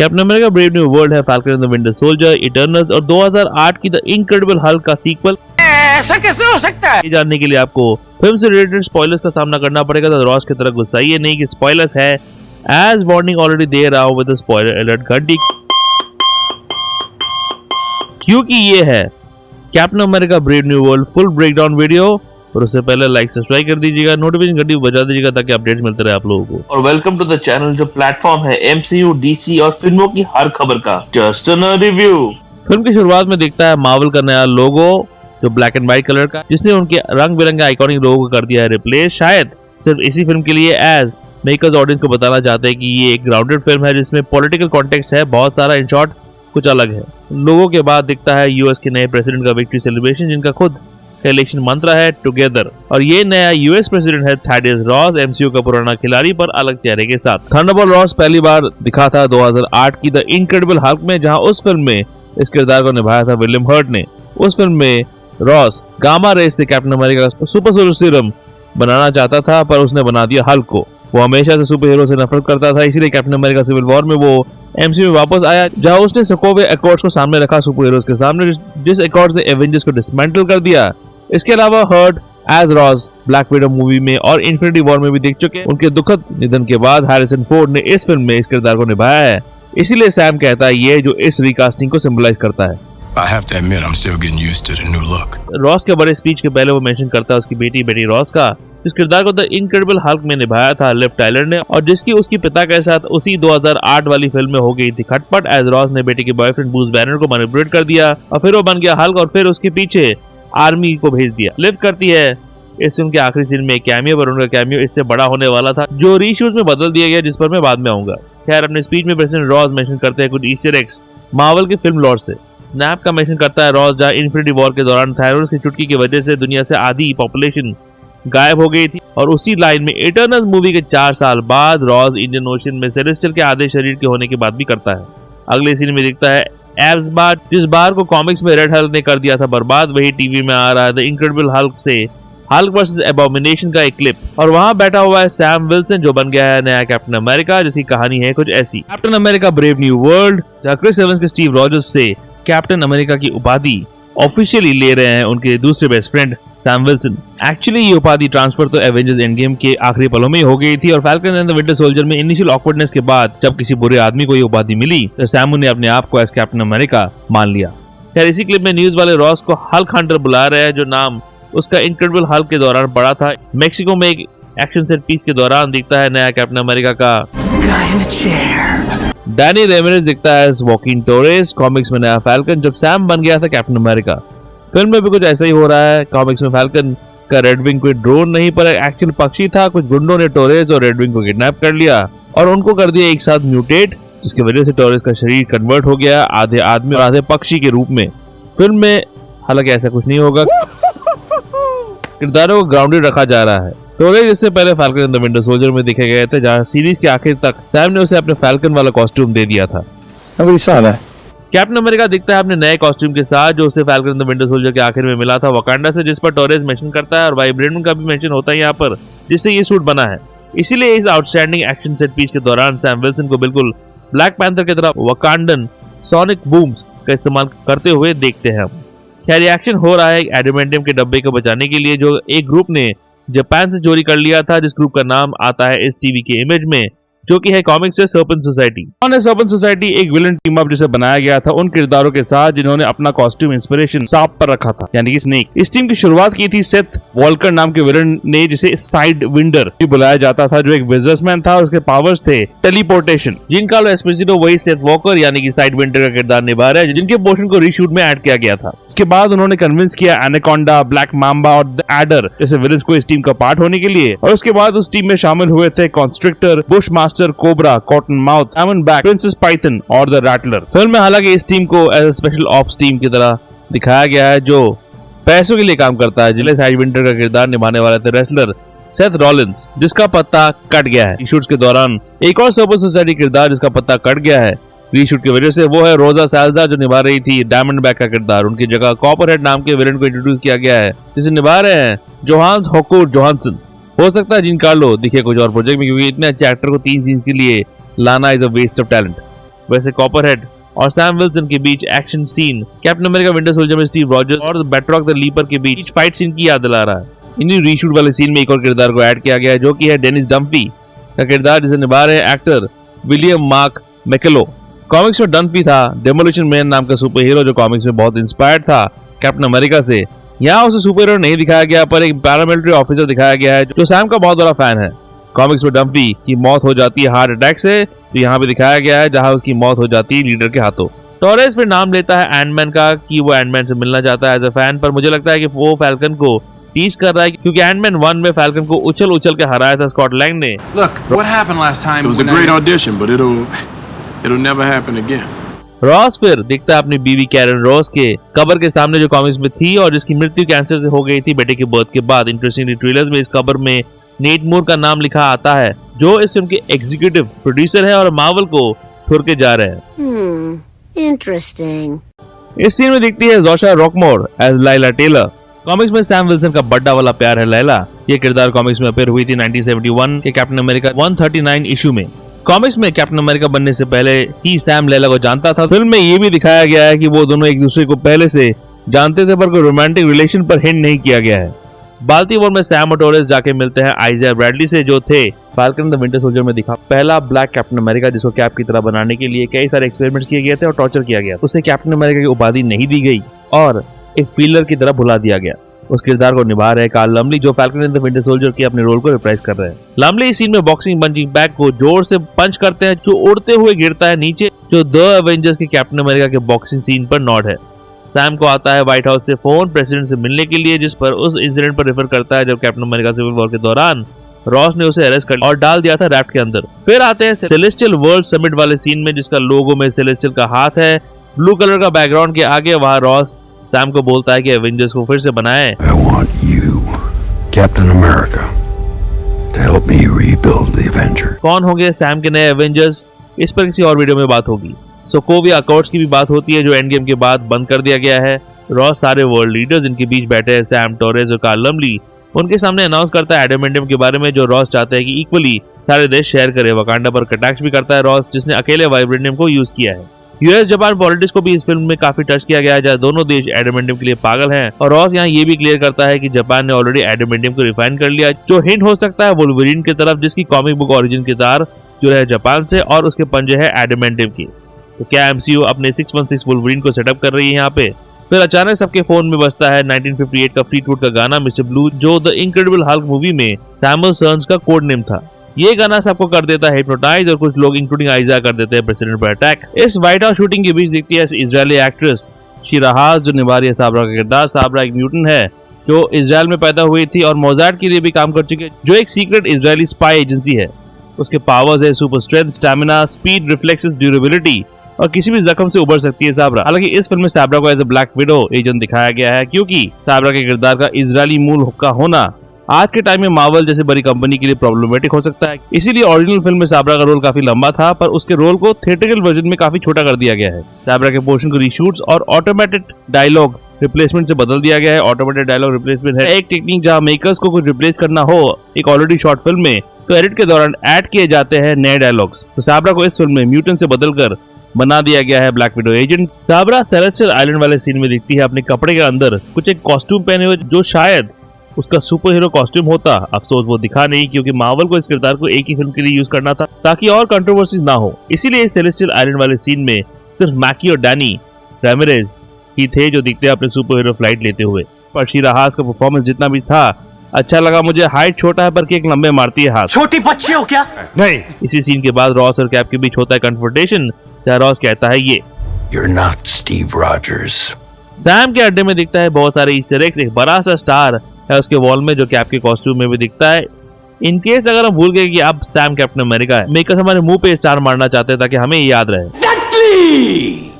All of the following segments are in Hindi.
Captain America Brave New World है, Falcon and the Winter Soldier, Eternals और 2008 की द इनक्रेडिबल हल्क का सीक्वल। ऐसा कैसे हो सकता है? ये जानने के लिए आपको फिल्म से रिलेटेड स्पॉयलर्स का सामना करना पड़ेगा, तो रॉस की तरह गुस्साइए नहीं कि स्पॉयलर्स है, as warning already there out with the spoiler alert घंटी, क्योंकि ये है Captain America Brave New World full breakdown video. और उससे पहले लाइक सब्सक्राइब कर दीजिएगा, नोटिफिकेशन घंटी बजा दीजिएगा ताकि अपडेट्स मिलते रहे आप लोगों को। और वेलकम टू द चैनल जो प्लेटफॉर्म है एमसीयू, डीसी और फिल्मों की हर खबर का। Just a review. फिल्म की शुरुआत में दिखता है मार्वल का नया लोगो जो ब्लैक एंड व्हाइट कलर का, जिसने उनके रंग बिरंगे आइकॉनिक लोगो को कर दिया है रिप्लेस, शायद सिर्फ इसी फिल्म के लिए, एज मेकर्स ऑडियंस को बताना चाहते हैं कि ये एक ग्राउंडेड फिल्म है जिसमें पॉलिटिकल कॉन्टेक्स्ट है बहुत सारा, इन शॉर्ट कुछ अलग है। लोगों के बाद दिखता है यूएस के नए प्रेसिडेंट का विक्ट्री सेलिब्रेशन, जिनका खुद इलेक्शन मंत्र है टुगेदर, और ये नया यूएस प्रेसिडेंट है थैडियस रॉस, एमसीयू का पुराना खिलाड़ी पर अलग चेहरे के साथ। थंडरबोल्ट रॉस पहली बार दिखा था 2008 की द इनक्रेडिबल हल्क में, जहां उस फिल्म में इस किरदार को निभाया था विलियम हर्ट ने। उस फिल्म में रॉस गामा रेस से कैप्टन अमेरिका का सुपर सोलर सीरम बनाना चाहता था, पर उसने बना दिया हल्क को। वो हमेशा से सुपर हीरो से नफरत करता था, इसीलिए कैप्टन अमेरिका सिविल वॉर में वो एमसीयू में वापस आया, जहां उसने सोकोवे अकॉर्ड्स को सामने रखा सुपर हीरोज के सामने, जिस अकॉर्ड्स ने एवेंजर्स को डिसमेंटल कर दिया। इसके अलावा Hurt as Ross Black Widow movie में और इन्फिनिटी वॉर में भी दिख चुके हैं। उनके दुखद निधन के बाद हैरिसन फोर्ड ने इस फिल्म में इस किरदार को निभाया है, इसीलिए सैम कहता है ये जो इस रिकास्टिंग को सिंबलाइज करता है। I have to admit, I'm still getting used to the new look. Ross के बड़े स्पीच के पहले वो मेंशन करता है उसकी बेटी रॉस का, जिस किरदार को द इनक्रेडिबल हल्क में निभाया था लिव टायलर ने, और जिसकी उसकी पिता के साथ उसी 2008 वाली फिल्म में हो गई थी खटपट, एज रॉस ने बेटी के बॉयफ्रेंड ब्रूस बैनर को मैनिपुलेट कर दिया और फिर वो बन गया हल्क, और फिर उसके पीछे आर्मी को भेज दिया। लिव करती है इस फिल्म के आखिरी सीन में कैमियो, पर उनका कैमियो इससे बड़ा होने वाला था जो रीशूट में बदल दिया गया, जिस पर मैं बाद में आऊंगा। खैर, अपने स्पीच में प्रेसिडेंट रॉस मेंशन करते हैं कुछ ईस्टर एग्स मार्वल के फिल्म लॉर से। स्नैप का मेंशन करता है रॉस, जहां इन्फिनिटी वॉर के दौरान थायरोइड की चुटकी की वजह से दुनिया से आधी पॉपुलेशन गायब हो गई थी, और उसी लाइन में इटर्नल्स मूवी के 4 साल बाद रॉस इंडियन ओशन में सेलेस्टियल के आधे शरीर के होने की बात भी करता है। अगले सीन में दिखता है एब्स बार, जिस बार को कॉमिक्स में रेड हल्क ने कर दिया था बर्बाद, वही टीवी में आ रहा है द इनक्रेडिबल हल्क से हल्क वर्सेस एबोमिनेशन का एक क्लिप, और वहां बैठा हुआ है सैम विल्सन जो बन गया है नया कैप्टन अमेरिका, जिसकी कहानी है कुछ ऐसी। Captain America Brave New world, जहां क्रिस एवंस के स्टीव रॉजर्स से कैप्टन अमेरिका की उपाधि ऑफिशियली ले रहे हैं उनके दूसरे best friend Sam Wilson. Actually ये उपाधि ट्रांसफर तो एवेंजर्स एंड गेम के आखिरी पलों में हो गई थी, और falcon and the Winter Soldier में इनिशियल ऑकवर्डनेस के बाद जब किसी बुरे आदमी को ये उपाधि मिली तो सैमू ने अपने आप को एज कैप्टन अमेरिका मान लिया। खैर, इसी क्लिप में न्यूज वाले रॉस को हल्क हंटर बुला रहे हैं, जो नाम उसका इनक्रेडिबल हल्क के दौरान पड़ा था। मेक्सिको में एक एक्शन सेट पीस के दौरान दिखता है नया कैप्टन अमेरिका का डैनी रेमिरेज दिखता है वॉकिन टोरेस, कॉमिक्स में नया फाल्कन जब सैम बन गया था कैप्टन अमेरिका। फिल्म में भी कुछ ऐसा ही हो रहा है। कॉमिक्स में फाल्कन का रेडविंग कोई ड्रोन नहीं पर एक्चुअल पक्षी था। कुछ गुंडों ने टोरेस और रेडविंग को किडनैप कर लिया और उनको कर दिया एक साथ म्यूटेट, जिसकी वजह से टोरेस का शरीर कन्वर्ट हो गया आधे आदमी और आधे पक्षी के रूप में। फिल्म में हालांकि ऐसा कुछ नहीं होगा, किरदारों को ग्राउंडेड रखा जा रहा है। टोरेस इससे पहले falcon and the Winter Soldier में दिखे गए थे, जहां सीरीज के आखिर तक सैम ने उसे अपने फाल्कन वाला कॉस्ट्यूम दे दिया था। कैप्टन अमेरिका दिखता है अपने नए कॉस्ट्यूम के साथ, जो उसे falcon and the Winter soldier के आखिर में मिला था वकांडा से, जिस पर टोरेस मेंशन करता है, और वाइब्रेनियम का भी मेंशन होता है यहाँ पर, जिससे ये सूट बना है। इसीलिए इस आउटस्टैंडिंग एक्शन सेट पीस के दौरान सैम विल्सन को बिल्कुल ब्लैक पैंथर की तरह वकांडन सोनिक बूम्स का इस्तेमाल करते हुए देखते हैं हम। खैर, रिएक्शन हो रहा है एडामेंटियम के डब्बे को बचाने के लिए, जो एक ग्रुप ने जापान से चोरी कर लिया था, जिस ग्रुप का नाम आता है इस टीवी के इमेज में, जो कि है कॉमिक्स से सर्पेंट सोसाइटी। सर्पेंट सोसाइटी एक विलन टीम अप जिसे बनाया गया था उन किरदारों के साथ जिन्होंने अपना कॉस्ट्यूम इंस्पिरेशन सांप पर रखा था, यानी कि स्नेक। इस टीम की शुरुआत की थी सेथ वॉल्कर नाम के विलन ने, जिसे साइड विंडर भी बुलाया जाता था, जो एक बिजनेसमैन था। उसके पावर्स थे टेलीपोर्टेशन। जिनका एस्पेसिनो वही सेथ वॉकर यानी कि साइड विंडर का किरदार निभा रहा है, जिनके पोर्शन को रीशूट में ऐड किया गया था। उसके बाद उन्होंने कन्विंस किया एनाकोंडा, ब्लैक माम्बा और द एडर जैसे विलन्स को इस टीम का पार्ट होने के लिए, और उसके बाद उस टीम में शामिल हुए थे constrictor, Bush master, cobra, cotton mouth, Diamondback, princess Python और द रैटलर। फिल्म में हालांकि इस टीम को एज स्पेशल ऑप्स टीम की तरह दिखाया गया है, जो पैसों के लिए काम करता है। जिले साइड विंटर का किरदार निभाने वाले थे रेसलर सेथ रॉलिंस, जिसका पत्ता कट गया है रीशूट के दौरान। एक और सर्पेंट सोसाइटी किरदार जिसका पत्ता कट गया है रीशूट की वजह से, वो है रोजा साल्जार, जो निभा रही थी डायमंडबैक का किरदार। उनकी जगह कॉपरहेड नाम के विलेन को इंट्रोड्यूस किया गया है, जिसे निभा रहे हैं जोहान्स होकुर जोहानसन। हो सकता है जिन कार्लो दिखे कुछ और प्रोजेक्ट में, क्योंकि इतने अच्छे एक्टर को 3 सीन्स के लिए लाना is a waste of talent. वैसे कॉपरहेड और सैम विल्सन के बीच action scene Captain America Winter Soldier में स्टीव रॉजर्स और बैट्रॉक द लीपर के बीच फाइट सीन की याद दिला रहा है। इन्हीं रीशूट वाले सीन में एक और किरदार को ऐड किया गया है जो कि है डेनिस डम्फी का किरदार, जिसे निभा रहे एक्टर विलियम मार्क मैकेलो। कॉमिक्स में डम्फी था डेमोलिशन मैन नाम का सुपर हीरो जो कॉमिक्स में बहुत इंस्पायर्ड था कैप्टन अमेरिका से। यहाँ उसे सुपर हीरो नहीं दिखाया गया पर एक पैरामिलिट्री ऑफिसर दिखाया गया है जो सैम का बहुत बड़ा फैन है। कॉमिक्स में डम्फी की मौत हो जाती है हार्ट अटैक से, तो यहाँ पे दिखाया गया है जहाँ उसकी मौत हो जाती है लीडर के हाथों। टॉरेस फिर नाम लेता है एंटमैन का कि वो एंटमैन से मिलना चाहता है एज अ फैन, पर मुझे लगता है कि वो फैल्कन को टीज कर रहा है क्योंकि एंटमैन 1 में फैल्कन को उछल के हराया था स्कॉट लैंग ने। Look, what happened last time? It was a great audition, but it'll never happen again. Ross फिर दिखता है अपनी बीवी कैरन रॉस के कब्र के सामने जो कॉमिक्स में थी और जिसकी मृत्यु कैंसर से हो गई थी बेटे के बर्थ के बाद। इंटरेस्टिंगली ट्रेलर्स में इस कब्र में नेट मूर का नाम लिखा आता है जो इस फिल्म के एग्जीक्यूटिव प्रोड्यूसर है और मार्वल को छोड़ के जा रहे हैं। Interesting. इस सीन में दिखती है Xosha Roquemore as Leila Taylor. Comics में सैम विल्सन का बड्डा वाला प्यार है लैला। ये किरदार कॉमिक्स में अपीयर हुई थी 1971 के कैप्टन अमेरिका 139 इशू में। कॉमिक्स में कैप्टन अमेरिका बनने से पहले ही सैम लैला को जानता था। फिल्म में ये भी दिखाया गया है कि वो दोनों एक दूसरे को पहले से जानते थे पर कोई रोमांटिक रिलेशन पर हिंट नहीं किया गया है। बाल्टीमोर में सैम और टोरेस जाके मिलते हैं आइज़ाया ब्रैडली से जो थे फाल्कन द विंटर सोल्जर में दिखा पहला ब्लैक कैप्टन अमेरिका, जिसको कैप की तरह बनाने के लिए कई सारे एक्सपेरिमेंट्स किए गए थे और टॉर्चर किया गया। उसे कैप्टन अमेरिका की उपाधि नहीं दी गई और एक फीलर की तरह भुला दिया गया। उस किरदार को निभा रहे कार्ल लमली जो फाल्कन द विंटर सोल्जर के अपने रोल को रिप्राइज कर रहे हैं। लमली इस सीन में बॉक्सिंग पंचिंग बैग को जोर से पंच करते हैं जो उड़ते हुए गिरता है नीचे, जो द एवेंजर्स के कैप्टन अमेरिका के बॉक्सिंग सीन पर नॉड है। सैम को आता है व्हाइट हाउस से फोन प्रेसिडेंट से मिलने के लिए, जिस पर उस इंसिडेंट पर रेफर करता है जब कैप्टन अमेरिका सिविल वॉर के दौरान रॉस ने उसे अरेस्ट कर और डाल दिया था रैफ्ट के अंदर। फिर आते हैं सेलेस्टियल वर्ल्ड समिट वाले सीन में जिसका लोगो में सेलेस्टियल का हाथ है ब्लू कलर का बैकग्राउंड के आगे। वहां रॉस सैम को बोलता है कि एवेंजर्स को फिर से बनाएं। I want you, Captain America, to help me rebuild the Avengers. कौन होंगे सैम के नए एवेंजर्स, इस पर किसी और वीडियो में बात होगी। सोकोविया अकॉर्ड्स की भी बात होती है जो एंड गेम के बाद बंद कर दिया गया है। रॉस सारे वर्ल्ड लीडर्स इनके बीच बैठे हैं सैम, टोरेस और कार्ल लमली, उनके सामने अनाउंस करता है एडामेंटियम के बारे में जो रॉस चाहता है कि इक्वली सारे देश शेयर करे। वकांडा पर कटाक्ष भी करता है रॉस जिसने अकेले वाइब्रेनियम को यूज किया है। यूएस जापान पॉलिटिक्स को भी इस फिल्म में काफी टच किया गया है जहाँ दोनों देश एडामेंटियम के लिए पागल हैं और रॉस यहाँ ये भी क्लियर करता है कि जापान ने ऑलरेडी एडामेंटियम को रिफाइन कर लिया, जो हिंट हो सकता है वुल्वरीन की तरफ जिसकी कॉमिक बुक ओरिजिन के तार जुड़े हैं जापान से और उसके पंजे हैं एडामेंटियम के। तो क्या एमसीयू अपने 616 वुल्वरीन को सेटअप कर रही है यहाँ पे। फिर अचानक सबके फोन में बजता है 1958 का फ्लीटवुड का गाना मिस्टर ब्लू जो द इनक्रेडिबल हल्क मूवी में सैमुअल सर्न्स का कोड नेम था। ये गाना सबको कर देता है हिप्नोटाइज और कुछ लोग इंक्लूडिंग आइज़ा कर देते हैं प्रेसिडेंट पर अटैक। इस व्हाइट हाउस शूटिंग के बीच दिखती है इजरायली एक्ट्रेस शीरा हास जो निभा रही है साबरा का किरदार। साबरा एक म्यूटेंट है जो इजराइल में पैदा हुई थी और मोज़ार्ट के लिए भी काम कर चुकी है जो एक सीक्रेट इजरायली स्पाई एजेंसी है। उसके पावर्स है super strength, stamina, speed, reflexes, durability और किसी भी जख्म से उबर सकती है साबरा। हालांकि इस फिल्म में साबरा को as a Black Widow agent दिखाया गया है क्योंकि साबरा के किरदार का इजरायली मूल का होना आज के टाइम में मार्वल जैसे बड़ी कंपनी के लिए प्रॉब्लमेटिक हो सकता है। इसीलिए ओरिजिनल फिल्म में साबरा का रोल काफी लंबा था पर उसके रोल को थिएट्रिकल वर्जन में काफी छोटा कर दिया गया है। साबरा के पोर्शन को रीशूट्स और ऑटोमेटेड डायलॉग रिप्लेसमेंट से बदल दिया गया है। ऑटोमेटेड डायलॉग रिप्लेसमेंट है एक टेक्निक जहां मेकर्स को कुछ रिप्लेस करना हो एक ऑलरेडी शॉर्ट फिल्म में तो एडिट के दौरान ऐड किए जाते हैं नए डायलॉग्स। तो साबरा को इस फिल्म में म्यूटेंट से बदलकर बना दिया गया है black Widow agent. Sabra celestial island वाले सीन में दिखती है अपने कपड़े के अंदर कुछ एक कॉस्ट्यूम पहने हुए जो शायद उसका सुपर हीरो कॉस्ट्यूम होता। अफसोस वो दिखा नहीं क्योंकि मार्वल को इस किरदार को एक ही फिल्म के लिए यूज करना था ताकि और कंट्रोवर्सीज ना हो। इसीलिए सेलेस्टियल आइलैंड वाले सीन में सिर्फ मैकी और डैनी रैमिरेज ही थे जो दिखते अपने सुपर हीरो फ्लाइट लेते हुए। पर शीरा हास का परफॉर्मेंस जितना भी था अच्छा लगा मुझे। हाइट छोटा है पर केक लंबे मारती है हाथ। छोटी बच्ची हो क्या? नहीं। इसी सीन के बाद रॉस और कैप के बीच होता है कन्फ्रंटेशन जहाँ रॉस कहता है ये You're not Steve Rogers. Sam के अड्डे में दिखता है बहुत सारे ईस्टर एग्स। एक बड़ा सा स्टार है उसके वॉल में जो कैप के कॉस्ट्यूम में भी दिखता है। इन केस अगर हम भूल गए कि अब सैम कैप्टन अमेरिका है, मेकर्स हमारे मुंह पे स्टार मारना चाहते हैं ताकि हमें ये याद रहे।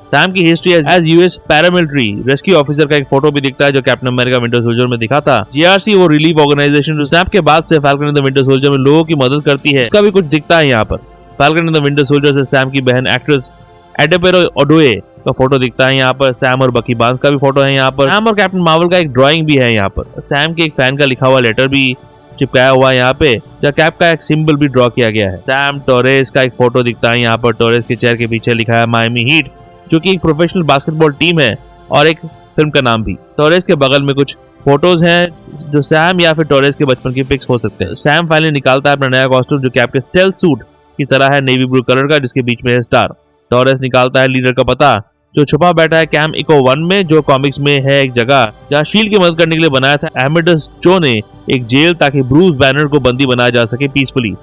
सैम की history as US paramilitary rescue officer का एक फोटो भी दिखता है जो कैप्टन अमेरिका विंटर सोल्जर में दिखा था। जीआरसी वो रिलीफ ऑर्गेनाइजेशन जो सैम के बाद से falcon and the Winter Soldier में लोगों की मदद करती है उसका भी कुछ दिखता है यहाँ पर। Falcon and the Winter soldier से सैम की बहन एक्ट्रेस एडेपेरो ओडोए का फोटो दिखता है यहाँ पर। सैम और बकी बांस का भी फोटो है यहाँ पर। सैम और कैप्टन मार्वल का एक ड्राइंग भी है यहाँ पर। सैम के एक फैन का लिखा हुआ लेटर भी चिपकाया हुआ है यहाँ पे, जहाँ कैप का एक सिंबल भी ड्रॉ किया गया है। सैम टोरेस का एक फोटो दिखता है यहाँ पर। टोरेस के चेयर के पीछे लिखा है मायामी हीट, जो कि एक प्रोफेशनल बास्केटबॉल टीम है और एक फिल्म का नाम भी। टोरेस के बगल में कुछ फोटोज हैं जो सैम या फिर टोरेस के बचपन की पिक्स हो सकते हैं। सैम फाइनली निकालता है अपना नया कॉस्ट्यूम, जो कैप के स्टेल्थ सूट की तरह है, नेवी ब्लू कलर का, जिसके बीच में है स्टार। टोरेस निकालता है लीडर का पता, जो छुपा बैठा है कैंप इको 1 में, जो कॉमिक्स में है एक जगह जहाँ शील्ड की मदद करने के लिए बनाया था एमेडस चो ने एक जेल, ताकि ब्रूस बैनर को बंदी बनाया जा सके पीसफुली।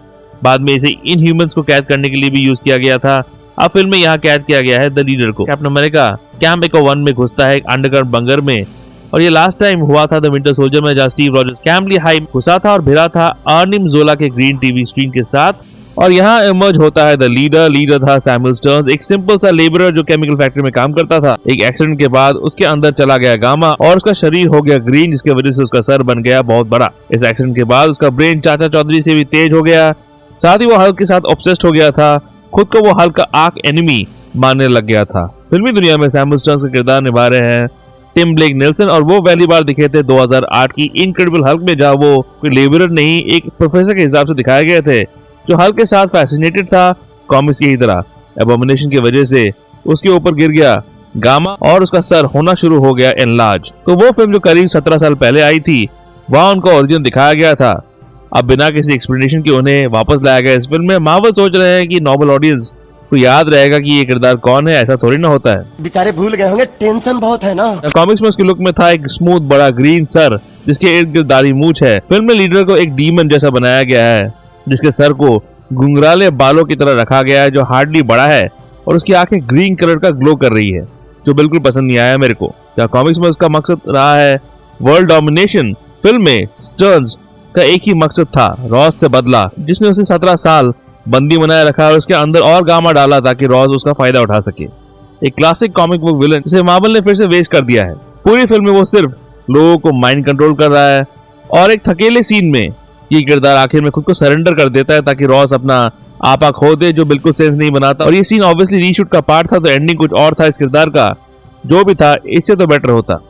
बाद में इसे इनह्यूमंस को कैद करने के लिए भी यूज किया गया था। अब फिल्म में यहाँ कैद किया गया है द लीडर को। कैप्टन अमेरिका कैंप इको 1 में घुसता है एक अंडरग्राउंड बंकर में, और ये लास्ट टाइम हुआ था द विंटर सोल्जर में, जहाँ स्टीव रॉजर्स कैंप ली हाई घुसा था और भिड़ा था अर्निम जोला के ग्रीन टीवी स्क्रीन के साथ। और यहाँ इमर्ज होता है द लीडर। लीडर था सैमुअल स्टर्न्स, एक सिंपल सा लेबरर जो केमिकल फैक्ट्री में काम करता था। एक एक्सीडेंट के बाद उसके अंदर चला गया गामा और उसका शरीर हो गया ग्रीन, जिसकी वजह से उसका सर बन गया बहुत बड़ा। इस एक्सीडेंट के बाद उसका ब्रेन चाचा चौधरी से भी तेज हो गया, साथ ही वो हल्क के साथ ऑब्सेस्ड हो गया था। खुद को वो हल्क का आर्क एनिमी मानने लग गया था। फिल्मी दुनिया में सैमुअल स्टर्न्स का किरदार निभा रहे हैं टिम ब्लेक नेल्सन, और वो पहली बार दिखे थे 2008 की इनक्रेडिबल हल्क में, जहाँ वो कोई लेबरर नहीं एक प्रोफेसर के हिसाब से दिखाए गए थे, जो हल्क के साथ फैसिनेटेड था कॉमिक्स की ही तरह। एबोमिनेशन की वजह से उसके ऊपर गिर गया गामा और उसका सर होना शुरू हो गया एनलार्ज। तो वो फिल्म जो करीब 17 साल पहले आई थी, वहाँ उनका ओरिजिन दिखाया गया था। अब बिना किसी एक्सप्लेनेशन के उन्हें वापस लाया गया इस फिल्म में। मार्वल सोच रहे हैं कि नॉर्मल ऑडियंस को याद रहेगा कि ये किरदार कौन है, ऐसा थोड़ी ना होता है। बेचारे भूल गए होंगे, टेंशन बहुत है ना। कॉमिक्स में उसके लुक में था एक स्मूथ बड़ा ग्रीन सर, जिसके इर्द गिर्द दाढ़ी मूंछ है। फिल्म में लीडर को एक डीमन जैसा बनाया गया है, जिसके सर को घुंघराले बालों की तरह रखा गया है, जो हार्डली बड़ा है, और उसकी आंखें ग्रीन कलर का ग्लो कर रही है, जो बिल्कुल पसंद नहीं आया मेरे को। जहाँ कॉमिक्स में उसका मकसद रहा है वर्ल्ड डोमिनेशन, फिल्म में स्टर्न्स का एक ही मकसद था, रॉस से बदला, जिसने उसे 17 साल बंदी बनाए रखा और उसके अंदर और गामा डाला ताकि रॉस उसका फायदा उठा सके। एक क्लासिक कॉमिक बुक विलन जिसे मार्वल ने फिर से वेस्ट कर दिया है। पूरी फिल्म में वो सिर्फ लोगों को माइंड कंट्रोल कर रहा है, और एक थकेले सीन में ये किरदार आखिर में खुद को सरेंडर कर देता है ताकि रॉस अपना आपा खो दे, जो बिल्कुल सेंस नहीं बनाता। और ये सीन ऑब्वियसली रीशूट का पार्ट था, तो एंडिंग कुछ और था इस किरदार का। जो भी था इससे तो बेटर होता।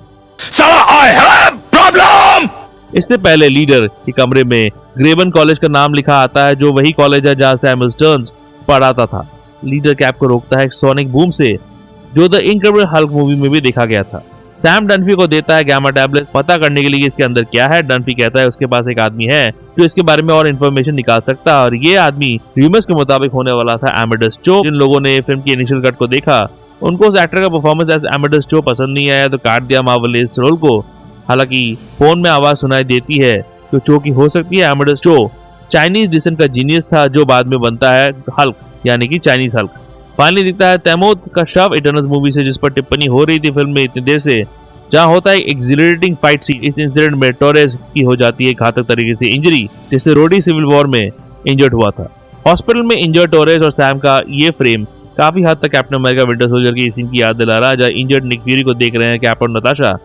इससे पहले लीडर के कमरे में ग्रेवन कॉलेज का नाम लिखा आता है, जो वही कॉलेज है जहाँ सैमुअल स्टर्न्स पढ़ाता था। लीडर कैप को रोकता है एक सोनिक बूम से, जो द इनक्रेडिबल हल्क मूवी में भी देखा गया था। सैम डनफी को देता है गामा टैबलेट पता करने के लिए इसके अंदर क्या है। डनफी कहता है उसके पास एक आदमी है जो इसके बारे में और इन्फॉर्मेशन निकाल सकता है, और ये आदमी र्यूमर्स के मुताबिक होने वाला था एमेडस चो। जिन लोगों ने फिल्म की इनिशियल कट को देखा, उनको उस एक्टर का परफॉर्मेंस एज एमेडस चो पसंद नहीं आया, तो काट दिया मार्वल ने इस रोल को। हालांकि फोन में आवाज सुनाई देती है जो चो की हो सकती है। एमेडस चो चाइनीज डिसेंट का जीनियस था, जो बाद में बनता है हल्क, यानी कि चाइनीज हल्क। फाइनली दिखता है तैमूर का शव इटर्नल्स मूवी से, जिस पर टिप्पणी हो रही थी फिल्म में इतनी देर से, जहाँ होता है एक्सिलरेटिंग फाइट सीन। इस इंसिडेंट में टोरेस की हो जाती है घातक तरीके से इंजरी, जिससे रोडी सिविल वॉर में इंजर्ड हुआ था। हॉस्पिटल में इंजर्ड टोरेस और सैम का ये फ्रेम काफी हद तक कैप्टन अमेरिका विंटर सोल्जर की सीन की याद दिला रहा है, जहाँ इंजर्ड निक फ्यूरी को देख रहे हैं कैप और नताशा।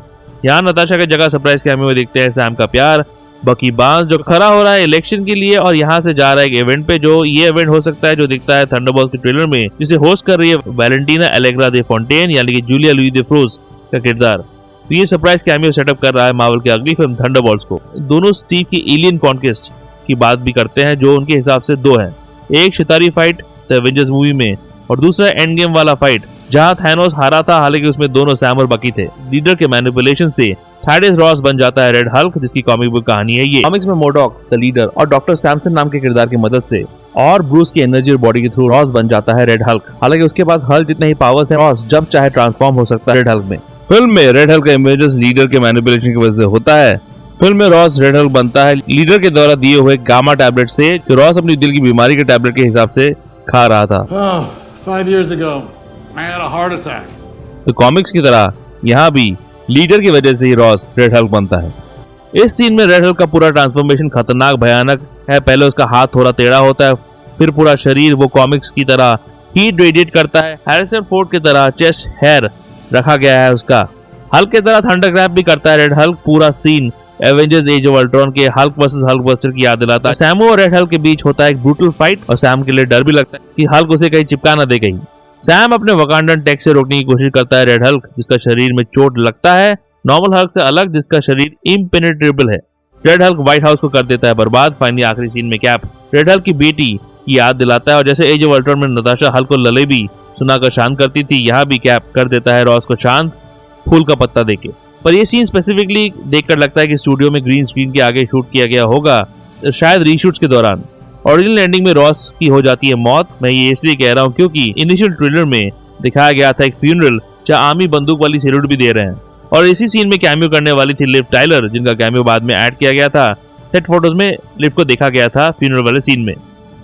यहाँ नताशा की जगह सरप्राइज कैमियो में देखते हैं सैम का प्यार बकी बार्न्स, जो खड़ा हो रहा है इलेक्शन के लिए और यहाँ से जा रहा है एक इवेंट पे, जो ये इवेंट हो सकता है जो दिखता है थंडरबोल्ट्स के ट्रेलर में, जिसे होस्ट कर रही है वैलेंटीना एलेग्रा दे फोंटेन, यानी कि जूलिया लुई दे फ्रोज का किरदार। तो ये सरप्राइज कैमियो सेटअप कर रहा है मार्वल की अगली फिल्म थंडरबोल्ट्स को। दोनों स्टीव की एलियन कॉन्क्वेस्ट की बात भी करते हैं, जो उनके हिसाब से दो है, एक शितारी फाइट द एवेंजर्स मूवी में, और दूसरा एंड गेम वाला फाइट जहां थैनोस हारा था, हालांकि उसमें दोनों सैम और बकी थे। लीडर के मैनिपुलेशन से थैडियस रॉस बन जाता है रेड हल्क, जिसकी कॉमिक बुक कहानी है ये। कॉमिक्स में मोडॉक द लीडर और डॉक्टर सैमसन नाम के किरदार की मदद से और ब्रूस की एनर्जी और बॉडी के थ्रू रॉस बन जाता है रेड हल्क। हालांकि उसके पास हल्क जितने ही पावर्स हैं, रॉस जब चाहे ट्रांसफॉर्म हो सकता है रेड हल्क में। फिल्म में रेड हल्क का इमेजेस लीडर के मैनिपुलेशन की वजह से होता है। फिल्म में रॉस रेड हल्क बनता है लीडर के द्वारा दिए हुए गामा टैबलेट से, जो रॉस अपनी दिल की बीमारी के टैबलेट के हिसाब से खा रहा था। 5 years ago, I had a heart attack. तो कॉमिक्स की तरह यहाँ भी लीडर की वजह से ही रॉस रेड हल्क बनता है। इस सीन में रेड हल्क का पूरा ट्रांसफॉर्मेशन खतरनाक भयानक है। पहले उसका हाथ थोड़ा टेढ़ा होता है, फिर पूरा शरीर वो कॉमिक्स की तरह हीट रेडिएट करता है। हैरिसन फोर्ड की तरह चेस्ट हेयर रखा गया है उसका। हल्क की तरह थंडर क्रैप भी करता है रेड हल्क। पूरा scene Avengers Age of Ultron के हल्क वर्सेस हल्क बस्टर की याद दिलाता है। सैमो और रेड हल्क के बीच होता है एक ब्रूटल फाइट, और सैम के लिए डर भी लगता है कि हल्क उसे कहीं चिपका न दे कहीं। सैम अपने वकांडन टैक्स से रोकने की कोशिश करता है रेड हल्क, जिसका शरीर में चोट लगता है, नॉर्मल हल्क से अलग जिसका शरीर इम्पेनेट्रेबल है। रेड हल्क व्हाइट हाउस को कर देता है बर्बाद। फाइनली आखिरी सीन में कैप रेड हल्क की बेटी की याद दिलाता है और जैसे एज ऑफ अल्ट्रॉन में नताशा हल्क को ललेबी सुनाकर शांत करती थी, यहाँ भी कैप कर देता है रॉस को शांत फूल का पत्ता देके। पर ये सीन स्पेसिफिकली देखकर लगता है कि स्टूडियो में ग्रीन स्क्रीन के आगे शूट किया गया होगा, शायद रीशूट्स के दौरान। ओरिजिनल एंडिंग में रॉस की हो जाती है मौत। मैं ये इसलिए कह रहा हूँ क्योंकि इनिशियल ट्रेलर में दिखाया गया था एक फ्यूनरल जहाँ आर्मी बंदूक वाली सैल्यूट भी दे रहे हैं, और इसी सीन में कैमियो करने वाली थी लिव टाइलर, जिनका कैमियो बाद में ऐड किया गया था। सेट फोटोज में लिव को देखा गया था फ्यूनरल वाले सीन में,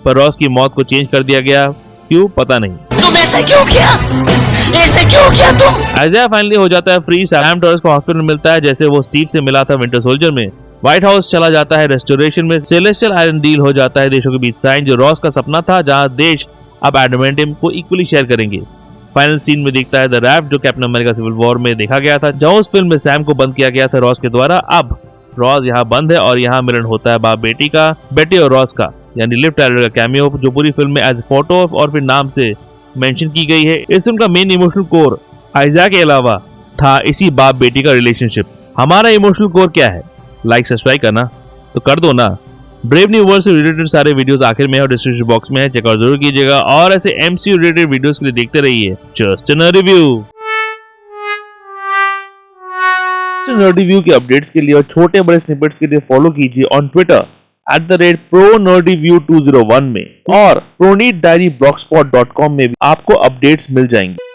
पर रॉस की मौत को चेंज कर दिया गया, क्यों पता नहीं। तुम ऐसा क्यों किया? ऐसा क्यों किया तुम? आइज़ाया फाइनली हो जाता है फ्री। सैम टॉरस को हॉस्पिटल में मिलता है जैसे वो स्टीव से मिला था विंटर सोल्जर में। व्हाइट हाउस चला जाता है रेस्टोरेशन में। सेलेस्टियल आयरन डील हो जाता है देशों के बीच साइन, जो रॉस का सपना था, जहां देश अब एडामेंटियम को इक्वली शेयर करेंगे। फाइनल सीन में दिखता है द रैफ्ट, जो कैप्टन अमेरिका सिविल वॉर में देखा गया था, जहां उस फिल्म में सैम को बंद किया गया था रॉस के द्वारा। अब रॉस यहाँ बंद है और यहाँ मिलन होता है बाप बेटी का, बेटी और रॉस का, यानी लिव टाइलर का कैमियो, जो पूरी फिल्म में एज फोटो और फिर नाम से मेंशन की गई है। इस फिल्म का मेन इमोशनल कोर आइज़ा के अलावा था इसी बाप बेटी का रिलेशनशिप। हमारा इमोशनल कोर क्या है? लाइक सब्सक्राइब करना तो कर दो ना। ब्रेव न्यू वर्ल्ड से रिलेटेड सारे वीडियोस आखिर में है और डिस्क्रिप्शन बॉक्स में है, चेकआउट जरूर कीजिएगा। और ऐसे एमसीयू रिलेटेड वीडियोस के लिए देखते रहिए जस्ट अ रिव्यू। रिव्यू के अपडेट्स के लिए और छोटे बड़े स्निपेट्स के लिए फॉलो कीजिए ऑन ट्विटर @ProNerdyView2001 में, और ProNeedDiaryBlogspot.com में भी आपको अपडेट्स मिल जाएंगे।